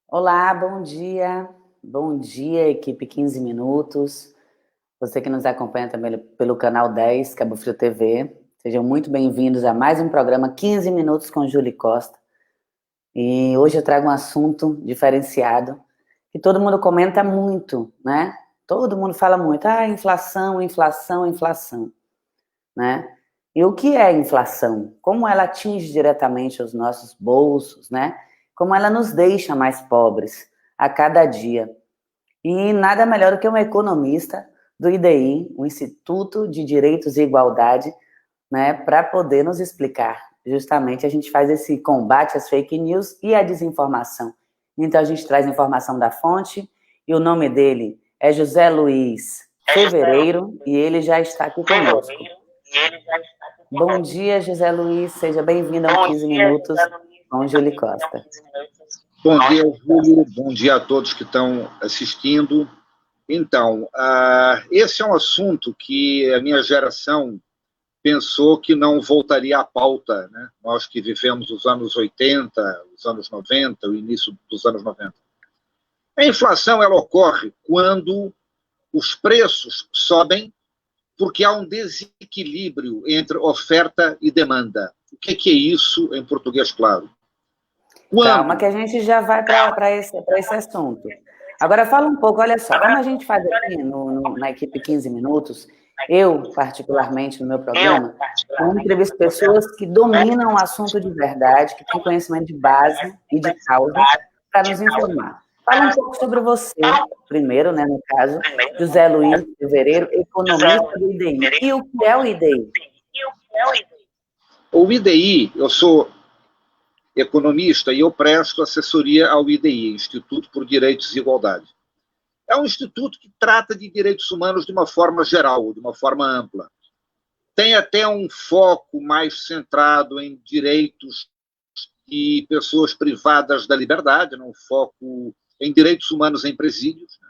Olá, bom dia. Bom dia, equipe 15 Minutos. Você que nos acompanha também pelo canal 10, Cabo Frio TV. Sejam muito bem-vindos a mais um programa 15 Minutos com Júlia Costa. E hoje eu trago um assunto diferenciado que todo mundo comenta muito, né? Todo mundo fala muito, inflação, inflação, inflação, né? E o que é inflação? Como ela atinge diretamente os nossos bolsos, né? Como ela nos deixa mais pobres a cada dia. E nada melhor do que um economista do IDI, o Instituto de Direitos e Igualdade, né, para poder nos explicar. Justamente a gente faz esse combate às fake news e à desinformação. Então a gente traz informação da fonte e o nome dele é José Luiz Fevereiro e ele já está aqui conosco. Bom dia, José Luiz, seja bem-vindo ao 15 Minutos com Júlia Costa. Bom dia, Júlio, bom dia a todos que estão assistindo. Então, esse é um assunto que a minha geração pensou que não voltaria à pauta, né? Nós que vivemos os anos 80, os anos 90, o início dos anos 90. A inflação ela ocorre quando os preços sobem porque há um desequilíbrio entre oferta e demanda. O que é isso em português claro? Calma que a gente já vai para esse assunto. Agora fala um pouco, olha só, como a gente faz aqui na equipe 15 Minutos, eu, particularmente, no meu programa, eu entrevisto pessoas que dominam o assunto de verdade, que têm conhecimento de base e de causa, para nos informar. Fala um pouco sobre você, primeiro, né, no caso, José Luiz Fevereiro, economista do IDI. E o que é o IDI? O IDI, eu sou economista e eu presto assessoria ao IDI, Instituto por Direitos e Igualdade. É um instituto que trata de direitos humanos de uma forma geral, de uma forma ampla. Tem até um foco mais centrado em direitos de pessoas privadas da liberdade, um foco em direitos humanos em presídios, né?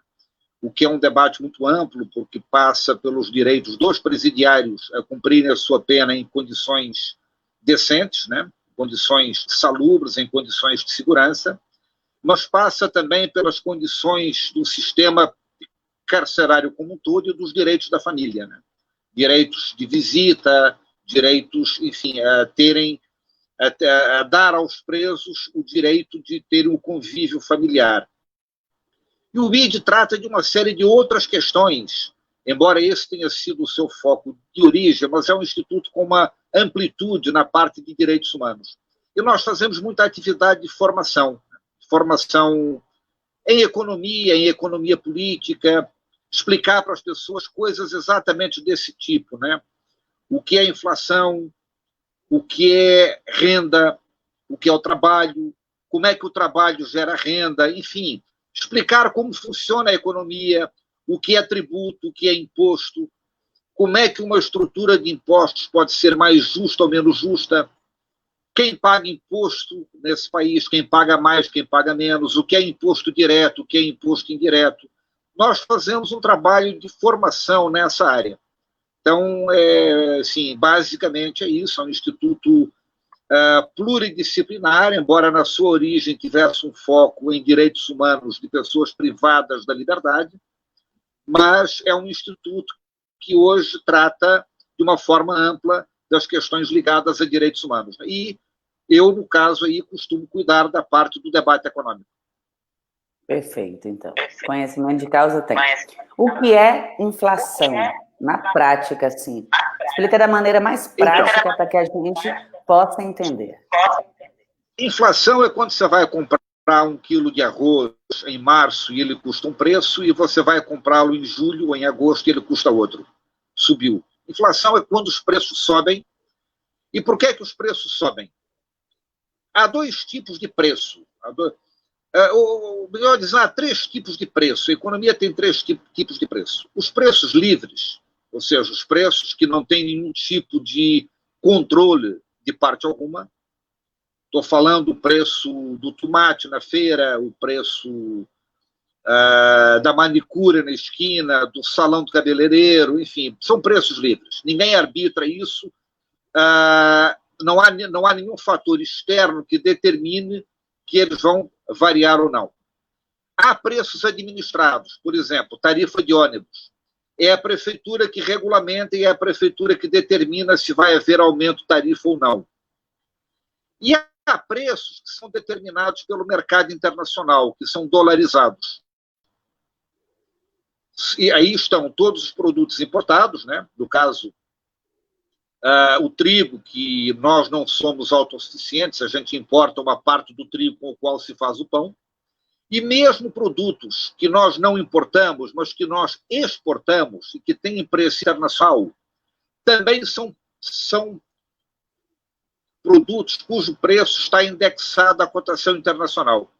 O que é um debate muito amplo, porque passa pelos direitos dos presidiários a cumprirem a sua pena em condições decentes, né? Condições salubres, em condições de segurança, mas passa também pelas condições do sistema carcerário como um todo e dos direitos da família, né? Direitos de visita, direitos, enfim, a dar aos presos o direito de ter um convívio familiar. E o BID trata de uma série de outras questões, embora esse tenha sido o seu foco de origem, mas é um instituto com uma amplitude na parte de direitos humanos. E nós fazemos muita atividade de formação em economia política, explicar para as pessoas coisas exatamente desse tipo, né? O que é inflação, o que é renda, o que é o trabalho, como é que o trabalho gera renda, enfim, explicar como funciona a economia, o que é tributo, o que é imposto, como é que uma estrutura de impostos pode ser mais justa ou menos justa, quem paga imposto nesse país, quem paga mais, quem paga menos, o que é imposto direto, o que é imposto indireto. Nós fazemos um trabalho de formação nessa área. Então, basicamente é isso, é um instituto pluridisciplinar, embora na sua origem tivesse um foco em direitos humanos de pessoas privadas da liberdade, mas é um instituto que hoje trata de uma forma ampla das questões ligadas a direitos humanos. E eu, no caso, aí, costumo cuidar da parte do debate econômico. Perfeito, então. Conhecimento de causa tem. O que é inflação? Na prática, assim. Explica da maneira mais prática para que a gente possa entender. Inflação é quando você vai comprar 1 quilo de arroz em março e ele custa um preço, e você vai comprá-lo em julho ou em agosto e ele custa outro. Subiu. Inflação é quando os preços sobem. E por que os preços sobem? Há 2 tipos de preço. Melhor dizer, há 3 tipos de preço. A economia tem 3 tipos de preço. Os preços livres, ou seja, os preços que não têm nenhum tipo de controle de parte alguma. Estou falando do preço do tomate na feira, o preço da manicure na esquina, do salão do cabeleireiro, enfim, são preços livres. Ninguém arbitra isso. Não há nenhum fator externo que determine que eles vão variar ou não. Há preços administrados, por exemplo, tarifa de ônibus. É a prefeitura que regulamenta e é a prefeitura que determina se vai haver aumento de tarifa ou não. E há preços que são determinados pelo mercado internacional, que são dolarizados. E aí estão todos os produtos importados, né? No caso, o trigo, que nós não somos autossuficientes, a gente importa uma parte do trigo com o qual se faz o pão, e mesmo produtos que nós não importamos, mas que nós exportamos e que têm preço internacional, também são produtos cujo preço está indexado à cotação internacional.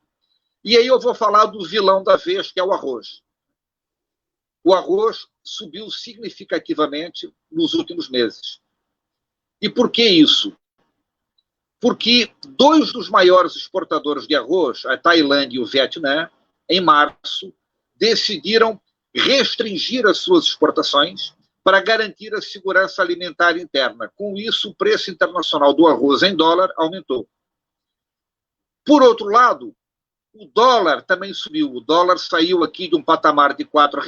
E aí eu vou falar do vilão da vez, que é o arroz. O arroz subiu significativamente nos últimos meses. E por que isso? Porque dois dos maiores exportadores de arroz, a Tailândia e o Vietnã, em março, decidiram restringir as suas exportações para garantir a segurança alimentar interna. Com isso, o preço internacional do arroz em dólar aumentou. Por outro lado, o dólar também subiu. O dólar saiu aqui de um patamar de R$ 4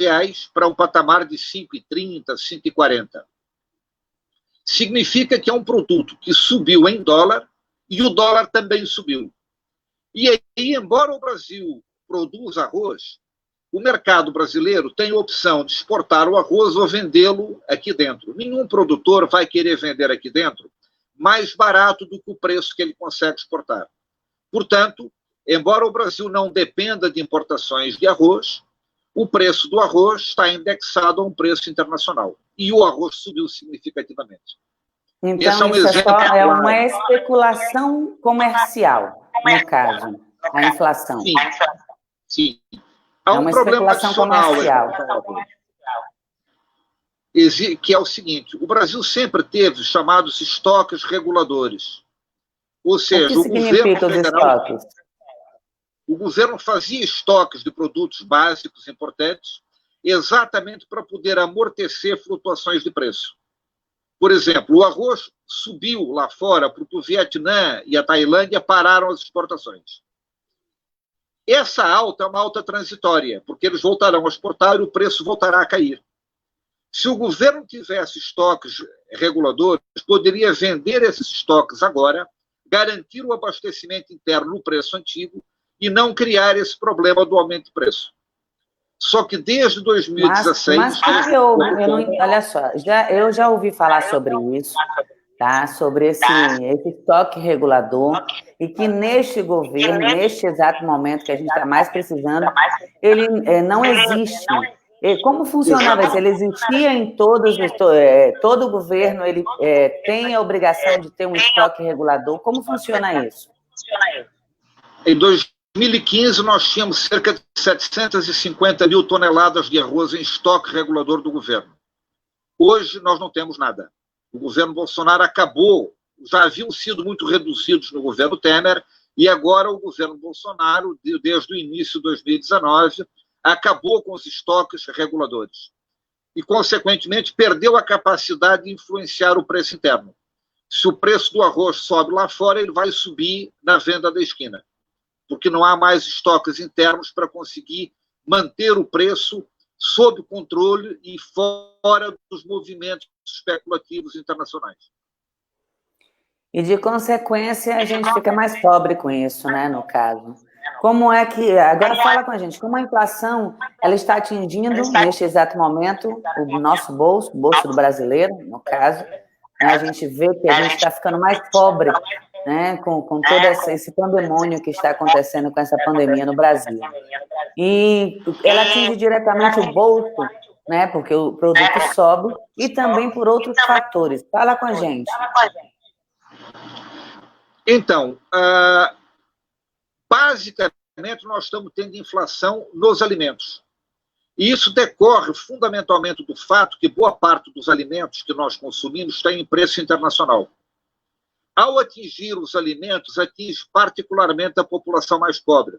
para um patamar de 5,30, 5,40. Significa que é um produto que subiu em dólar e o dólar também subiu. E aí, embora o Brasil produza arroz, o mercado brasileiro tem a opção de exportar o arroz ou vendê-lo aqui dentro. Nenhum produtor vai querer vender aqui dentro mais barato do que o preço que ele consegue exportar. Portanto, embora o Brasil não dependa de importações de arroz, o preço do arroz está indexado a um preço internacional. E o arroz subiu significativamente. Então, isso é uma especulação comercial, no caso, a inflação. Sim, sim. Há uma problema especulação comercial. Que é o seguinte: o Brasil sempre teve os chamados estoques reguladores. Ou seja, o governo federal, o governo fazia estoques de produtos básicos importantes exatamente para poder amortecer flutuações de preço. Por exemplo, o arroz subiu lá fora porque o Vietnã e a Tailândia pararam as exportações. Essa alta é uma alta transitória, porque eles voltarão a exportar e o preço voltará a cair. Se o governo tivesse estoques reguladores, poderia vender esses estoques agora, garantir o abastecimento interno no preço antigo e não criar esse problema do aumento de preço. Só que desde 2016... olha só, eu já ouvi falar sobre isso, tá? Sobre esse estoque regulador, e que neste governo, neste exato momento que a gente está mais precisando, ele não existe. Como funcionava isso? Ele existia em todos os... todo governo ele tem a obrigação de ter um estoque regulador. Como funciona isso? Em 2015, nós tínhamos cerca de 750 mil toneladas de arroz em estoque regulador do governo. Hoje, nós não temos nada. O governo Bolsonaro acabou, já haviam sido muito reduzidos no governo Temer, e agora o governo Bolsonaro, desde o início de 2019, acabou com os estoques reguladores. E, consequentemente, perdeu a capacidade de influenciar o preço interno. Se o preço do arroz sobe lá fora, ele vai subir na venda da esquina, porque não há mais estoques internos para conseguir manter o preço sob controle e fora dos movimentos especulativos internacionais. E, de consequência, a gente fica mais pobre com isso, né, no caso. Como é que... Agora fala com a gente, como a inflação ela está atingindo, neste exato momento, o nosso bolso, o bolso do brasileiro, no caso, né, a gente vê que a gente está ficando mais pobre, né, com todo esse pandemônio que está acontecendo com essa pandemia no Brasil. E ela atinge diretamente o bolso, né, porque o produto sobe, e também por outros fatores. Fala com a gente. Então, basicamente, nós estamos tendo inflação nos alimentos. E isso decorre fundamentalmente do fato que boa parte dos alimentos que nós consumimos tem preço internacional. Ao atingir os alimentos, atinge particularmente a população mais pobre,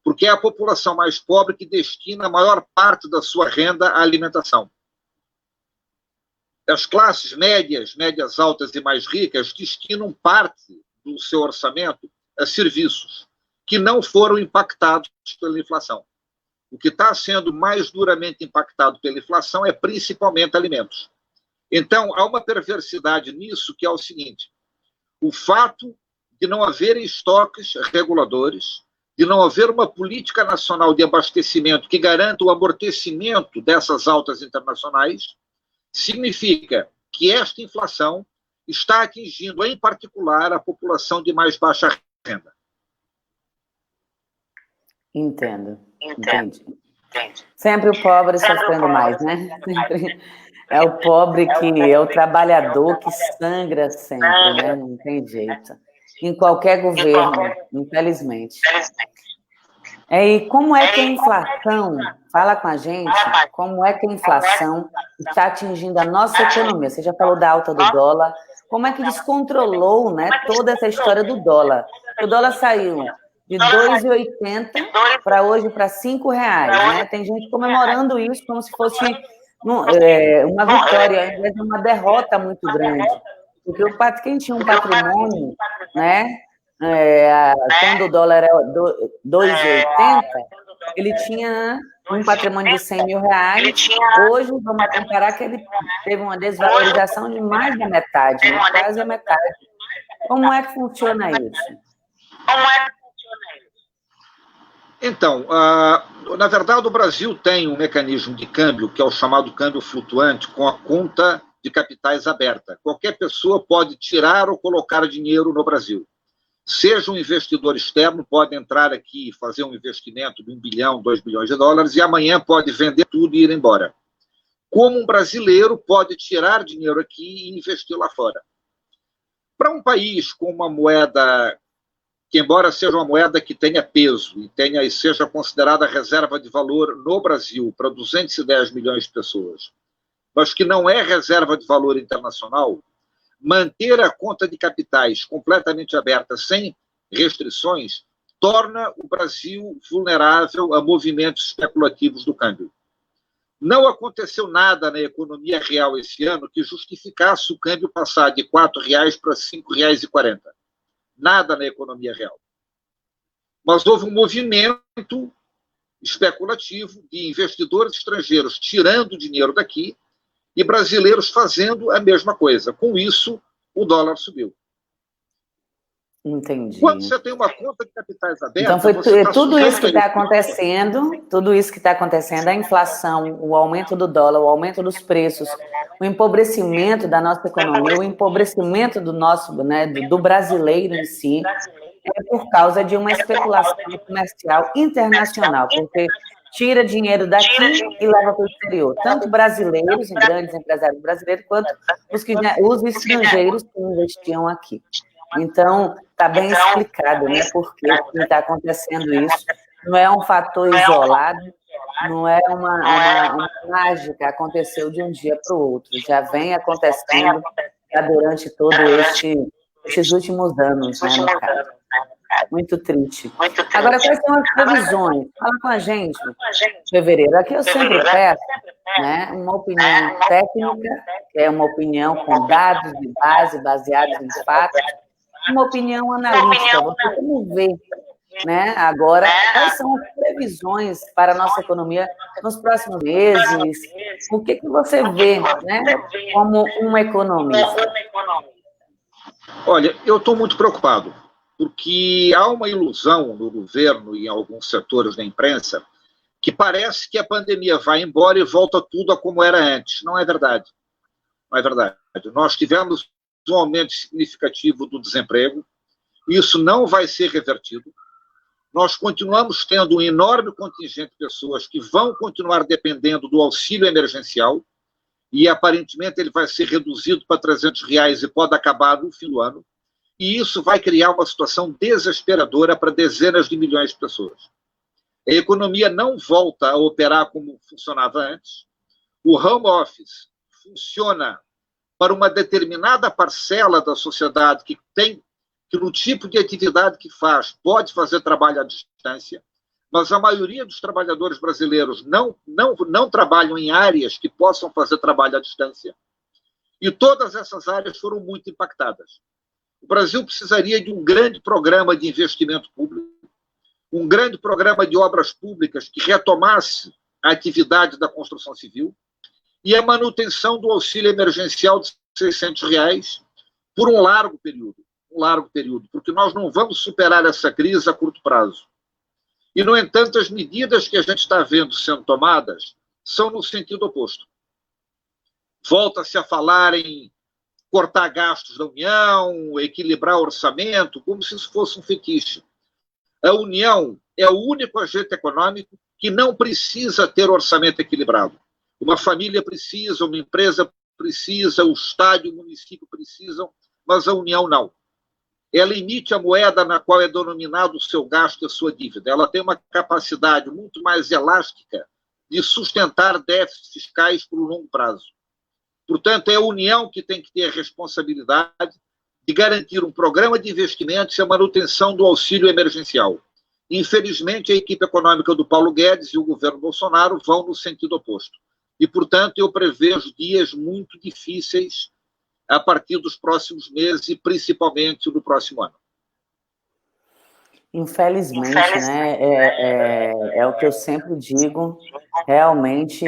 porque é a população mais pobre que destina a maior parte da sua renda à alimentação. As classes médias, médias altas e mais ricas destinam parte do seu orçamento a serviços que não foram impactados pela inflação. o que está sendo mais duramente impactado pela inflação é principalmente alimentos. Então, há uma perversidade nisso, que é o seguinte: o fato de não haverem estoques reguladores, de não haver uma política nacional de abastecimento que garanta o amortecimento dessas altas internacionais, significa que esta inflação está atingindo, em particular, a população de mais baixa renda. Entendo. Entendi. Sempre o pobre sofrendo mais, né? Sempre é o pobre que é o trabalhador que sangra sempre, né? Não tem jeito. Em qualquer governo, infelizmente. E como é que a inflação, fala com a gente, como é que a inflação está atingindo a nossa economia? Você já falou da alta do dólar, como é que descontrolou, né, toda essa história do dólar? O dólar saiu de 2,80 para hoje para R$5, né? Tem gente comemorando isso como se fosse uma vitória, ao invés de uma derrota muito grande. Porque quem tinha um patrimônio, né, quando o dólar era 2,80, ele tinha um patrimônio de R$100 mil. Hoje, vamos comparar que ele teve uma desvalorização de mais da metade, né? Quase a metade. Como é que funciona isso? Então, na verdade, o Brasil tem um mecanismo de câmbio, que é o chamado câmbio flutuante, com a conta de capitais aberta. Qualquer pessoa pode tirar ou colocar dinheiro no Brasil. Seja um investidor externo, pode entrar aqui e fazer um investimento de 1 bilhão, 2 bilhões de dólares, e amanhã pode vender tudo e ir embora. Como um brasileiro pode tirar dinheiro aqui e investir lá fora. Para um país com uma moeda que, embora seja uma moeda que tenha peso e seja considerada reserva de valor no Brasil para 210 milhões de pessoas, mas que não é reserva de valor internacional, manter a conta de capitais completamente aberta, sem restrições, torna o Brasil vulnerável a movimentos especulativos do câmbio. Não aconteceu nada na economia real esse ano que justificasse o câmbio passar de R$ 4,00 para R$ 5,40. Nada na economia real. Mas houve um movimento especulativo de investidores estrangeiros tirando dinheiro daqui e brasileiros fazendo a mesma coisa. Com isso, o dólar subiu. Entendi. Quando você tem uma conta de capitais aberta... Então, foi tudo isso que está acontecendo, a inflação, o aumento do dólar, o aumento dos preços, o empobrecimento da nossa economia, o empobrecimento do nosso, né, do brasileiro em si, é por causa de uma especulação comercial internacional, porque tira dinheiro daqui e leva para o exterior, tanto brasileiros, grandes empresários brasileiros, quanto os estrangeiros que investiam aqui. Então, está bem explicado, né, por que está acontecendo isso. Não é um fator isolado, não é uma mágica, aconteceu de um dia para o outro. Já vem acontecendo durante todos esses últimos anos, né, no caso. Muito triste. Agora, quais são as previsões? Fala com a gente, fevereiro. Aqui eu sempre peço, né, uma opinião técnica, que é uma opinião com dados de base, baseados em fatos, uma opinião analítica. Você como vê, né, agora, quais são as previsões para a nossa economia nos próximos meses? O que você vê, né, como um economista? Olha, eu estou muito preocupado, porque há uma ilusão no governo e em alguns setores da imprensa que parece que a pandemia vai embora e volta tudo a como era antes. Não é verdade. Não é verdade. Nós tivemos um aumento significativo do desemprego, isso não vai ser revertido. Nós continuamos tendo um enorme contingente de pessoas que vão continuar dependendo do auxílio emergencial e, aparentemente, ele vai ser reduzido para R$300 e pode acabar no fim do ano. E isso vai criar uma situação desesperadora para dezenas de milhões de pessoas. A economia não volta a operar como funcionava antes. O home office funciona para uma determinada parcela da sociedade que no tipo de atividade que faz, pode fazer trabalho à distância, mas a maioria dos trabalhadores brasileiros não trabalham em áreas que possam fazer trabalho à distância. E todas essas áreas foram muito impactadas. O Brasil precisaria de um grande programa de investimento público, um grande programa de obras públicas que retomasse a atividade da construção civil e a manutenção do auxílio emergencial de R$ 600 por um largo período, porque nós não vamos superar essa crise a curto prazo. E, no entanto, as medidas que a gente está vendo sendo tomadas são no sentido oposto. Volta-se a falar em cortar gastos da União, equilibrar o orçamento, como se isso fosse um fetiche. A União é o único agente econômico que não precisa ter orçamento equilibrado. Uma família precisa, uma empresa precisa, o Estado e o município precisam, mas a União não. Ela emite a moeda na qual é denominado o seu gasto e a sua dívida. Ela tem uma capacidade muito mais elástica de sustentar déficits fiscais por um longo prazo. Portanto, é a União que tem que ter a responsabilidade de garantir um programa de investimentos e a manutenção do auxílio emergencial. Infelizmente, a equipe econômica do Paulo Guedes e o governo Bolsonaro vão no sentido oposto. E, portanto, eu prevejo dias muito difíceis a partir dos próximos meses e principalmente no próximo ano. Infelizmente, né? É o que eu sempre digo. Realmente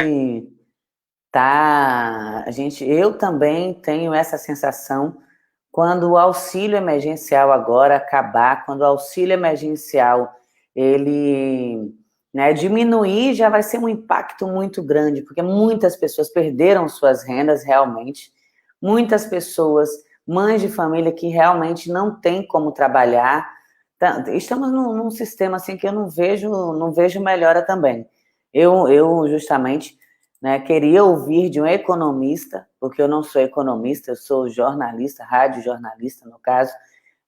eu também tenho essa sensação quando o auxílio emergencial agora acabar, quando o auxílio emergencial ele, né, diminuir, já vai ser um impacto muito grande, porque muitas pessoas perderam suas rendas realmente, muitas pessoas, mães de família que realmente não têm como trabalhar. Estamos num sistema assim que eu não vejo melhora também. Eu justamente, né, queria ouvir de um economista, porque eu não sou economista, eu sou jornalista, radiojornalista no caso.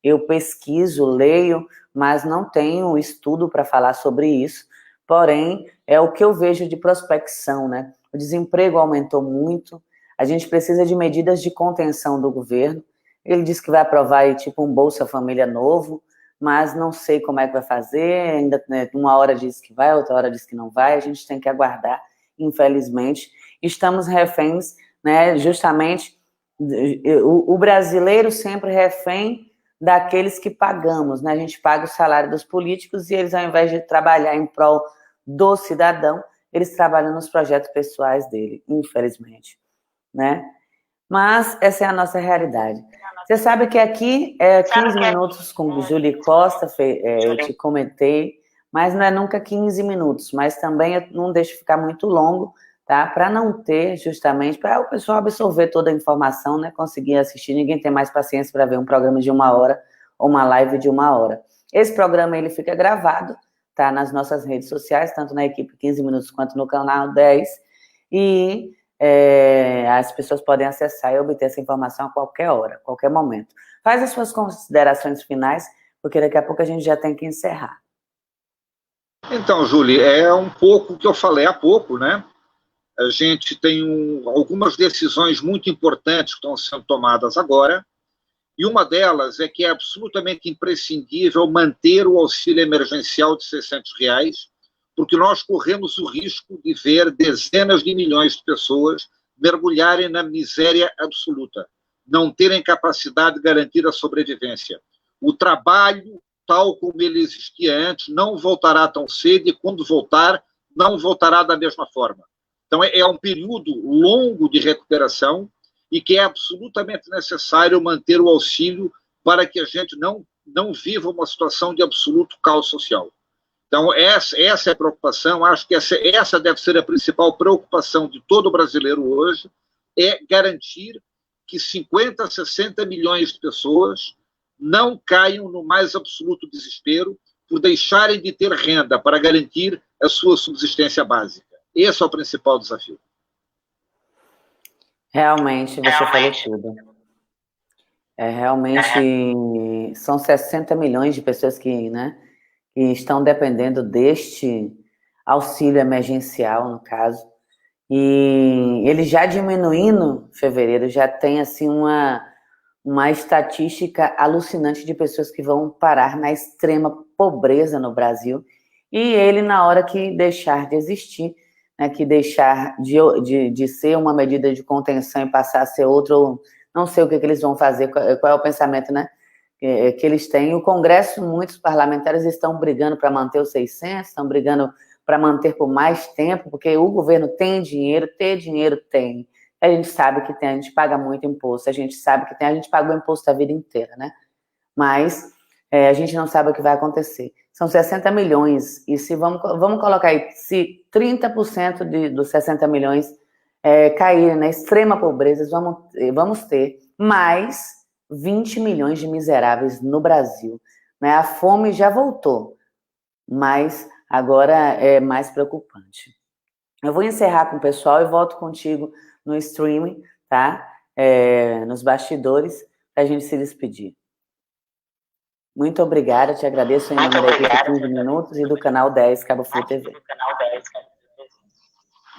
Eu pesquiso, leio, mas não tenho estudo para falar sobre isso. Porém, é o que eu vejo de prospecção, né? O desemprego aumentou muito, a gente precisa de medidas de contenção do governo. Ele disse que vai aprovar aí, tipo um Bolsa Família novo, mas não sei como é que vai fazer, ainda, né, uma hora diz que vai, outra hora diz que não vai, a gente tem que aguardar, infelizmente. Estamos reféns, né, justamente, o brasileiro sempre refém daqueles que pagamos, né? A gente paga o salário dos políticos e eles, ao invés de trabalhar em prol do cidadão, eles trabalham nos projetos pessoais dele, infelizmente, né? Mas essa é a nossa realidade. Você sabe que aqui é 15 minutos com o Júlio Costa, eu te comentei, mas não é nunca 15 minutos, mas também eu não deixo ficar muito longo, tá? Para não ter, justamente, para o pessoal absorver toda a informação, né? Conseguir assistir, ninguém tem mais paciência para ver um programa de 1 hora ou uma live de 1 hora. Esse programa, ele fica gravado, tá? Nas nossas redes sociais, tanto na equipe 15 minutos quanto no canal 10, e as pessoas podem acessar e obter essa informação a qualquer hora, a qualquer momento. Faz as suas considerações finais, porque daqui a pouco a gente já tem que encerrar. Então, Júlia, é um pouco o que eu falei há pouco, né? A gente tem algumas decisões muito importantes que estão sendo tomadas agora, e uma delas é que é absolutamente imprescindível manter o auxílio emergencial de R$ 600, porque nós corremos o risco de ver dezenas de milhões de pessoas mergulharem na miséria absoluta, não terem capacidade de garantir a sobrevivência. O trabalho, tal como ele existia antes, não voltará tão cedo e, quando voltar, não voltará da mesma forma. Então, é um período longo de recuperação e que é absolutamente necessário manter o auxílio para que a gente não viva uma situação de absoluto caos social. Então, essa é a preocupação, acho que essa deve ser a principal preocupação de todo brasileiro hoje, é garantir que 50, 60 milhões de pessoas não caiam no mais absoluto desespero por deixarem de ter renda para garantir a sua subsistência básica. Esse é o principal desafio. Realmente, você falou tudo. Realmente, são 60 milhões de pessoas que, né, que estão dependendo deste auxílio emergencial, no caso. E ele já diminuindo, em fevereiro, já tem assim uma estatística alucinante de pessoas que vão parar na extrema pobreza no Brasil. E ele, na hora que deixar de existir, né, que deixar de ser uma medida de contenção e passar a ser outro, não sei o que eles vão fazer, qual é o pensamento, né? que eles têm. O Congresso, muitos parlamentares estão brigando para manter os 600, estão brigando para manter por mais tempo, porque o governo tem dinheiro, ter dinheiro tem. A gente sabe que tem, a gente paga muito imposto, a gente sabe que tem, a gente paga o imposto a vida inteira, né? Mas a gente não sabe o que vai acontecer. São 60 milhões, e se vamos colocar aí, se 30% dos 60 milhões caírem na extrema pobreza, vamos ter mais 20 milhões de miseráveis no Brasil. Né? A fome já voltou, mas agora é mais preocupante. Eu vou encerrar com o pessoal e volto contigo no streaming, tá? Nos bastidores, para a gente se despedir. Muito obrigada, te agradeço em nome da equipe 15 Minutos e do canal 10 Cabo Frio TV.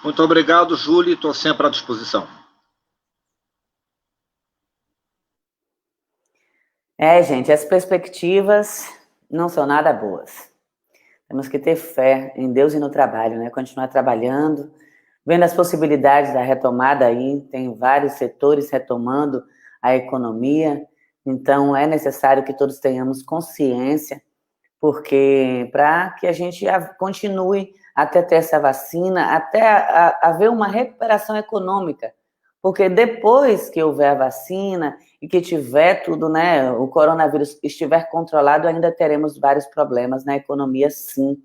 Muito obrigado, Júlio, estou sempre à disposição. Gente, as perspectivas não são nada boas. Temos que ter fé em Deus e no trabalho, né? Continuar trabalhando, vendo as possibilidades da retomada aí, tem vários setores retomando a economia, então é necessário que todos tenhamos consciência, porque para que a gente continue até ter essa vacina, até haver uma recuperação econômica, porque depois que houver a vacina e que tiver tudo, né, o coronavírus estiver controlado, ainda teremos vários problemas na economia, sim.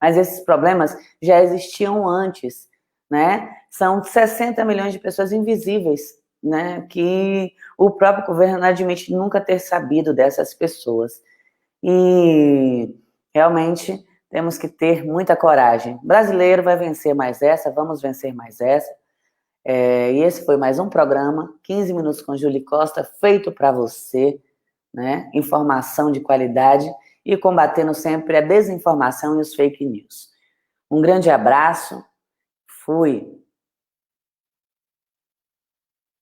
Mas esses problemas já existiam antes, né? São 60 milhões de pessoas invisíveis, né, que o próprio governo admite nunca ter sabido dessas pessoas. E realmente temos que ter muita coragem. O brasileiro vai vencer mais essa, vamos vencer mais essa. E esse foi mais um programa, 15 Minutos com Júlio Costa, feito para você, né? Informação de qualidade e combatendo sempre a desinformação e os fake news. Um grande abraço, fui!